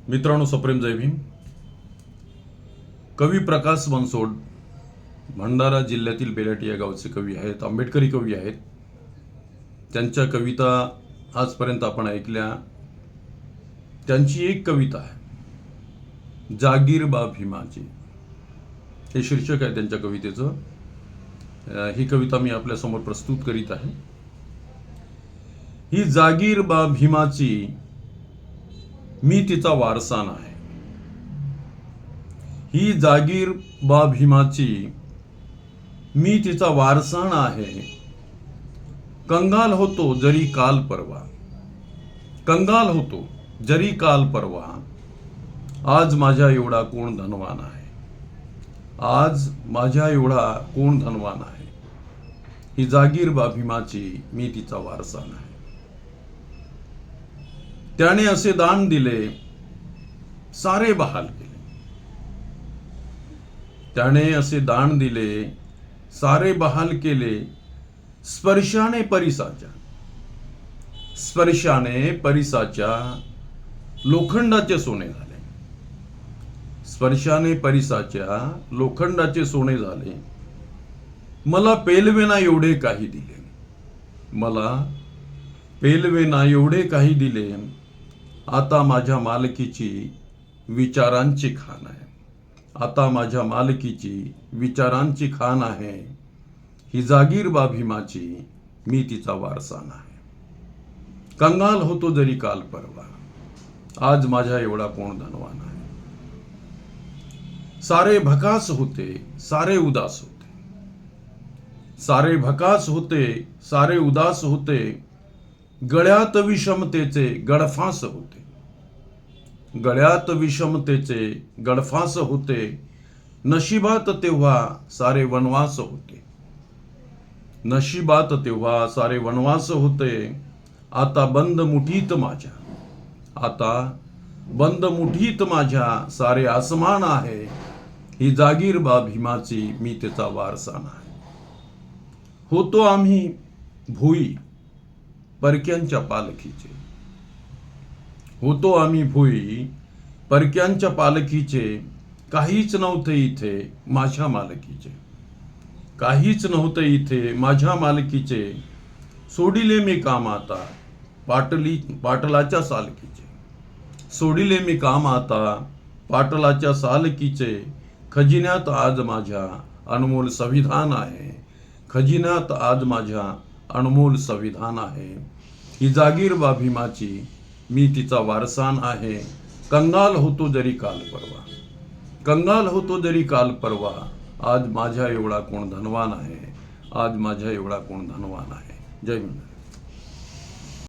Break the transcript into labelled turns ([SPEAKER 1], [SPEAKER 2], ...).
[SPEAKER 1] मित्रांनो, सप्रेम जय भीम. कवी प्रकाश बनसोड भंडारा जिल्ह्यातील बेलाटी या गावचे कवी आहेत, आंबेडकरी कवी आहेत. त्यांच्या कविता आजपर्यंत आपण ऐकल्या. त्यांची एक कविता आहे, जागीर बा भीमाची. हे शीर्षक आहे त्यांच्या कवितेचं. ही कविता मी आपल्या समोर प्रस्तुत करीत आहे. ही जागीर बा भीमाची, मी तिचा वारसा आहे. ही जागीर बा भीमाची, मी तिचा वारसा आहे. कंगाल होतो जरी काल परवा, कंगाल होतो जरी काल परवा. आज माझ्या एवढा कोण धनवान आहे, आज माझ्या एवढा कोण धनवान आहे. ही जागीर बा भीमाची, मी तिचा वारसा आहे. त्याने असे दान दिले, सारे बहाल केले. त्याने असे दान दिले, सारे बहाल केले. स्पर्शाने परिसाच्या, स्पर्शाने परिसाच्या लोखंडाचे सोने झाले. स्पर्शाने परिसाच्या लोखंडाचे सोने झाले. मला पेलवेना एवढे काही दिले, मला पेलवेना एवढे काही दिले. आता माझ्या मालकीची विचारांची खाण आहे, आता माझ्या मालकीची विचारांची खाण आहे. ही जागीर बा भीमाची, मी तिचा वारसा आहे. कंगाल होतो जरी काल परवा, आज माझ्या एवढा कोण धनवान आहे. सारे भकास होते, सारे उदास होते. सारे भकास होते, सारे उदास होते. गळ्यात विषमतेचे गडफास होते, गळ्यात विषमतेचे गडफास होते. नशिबात तेव्हा सारे वनवास होते, नशिबात तेव्हा सारे वनवास होते. आता बंद मुठीत माझ्या, आता बंद मुठीत माझ्या सारे आसमान आहे. ही जागीर बा भीमाची, मी तिचा वारसा आहे. होतो आम्ही भुई परक्यांच्या पालखीचे, होतो आम्ही भुई परक्यांच्या पालखीचे. काहीच नव्हते इथे माझ्या मालकीचे, काहीच नव्हते इथे माझ्या मालकीचे. सोडिले मी काम आता पाटलाच्या सालकीचे, सोडिले मी काम आता पाटलाच्या सालकीचे. खजिन्यात आज माझ्या अनमोल संविधान आहे, खजिन्यात आज माझ्या अनमोल संविधान आहे. ही जागीर बा भीमाची, मी तिचा वारसान आहे. कंगाल होतो जरी काल परवा, कंगाल होतो जरी काल परवा. आज माझ्या एवढा कोण धनवान आहे, आज माझ्या एवढा कोण धनवान आहे. जय हिंद.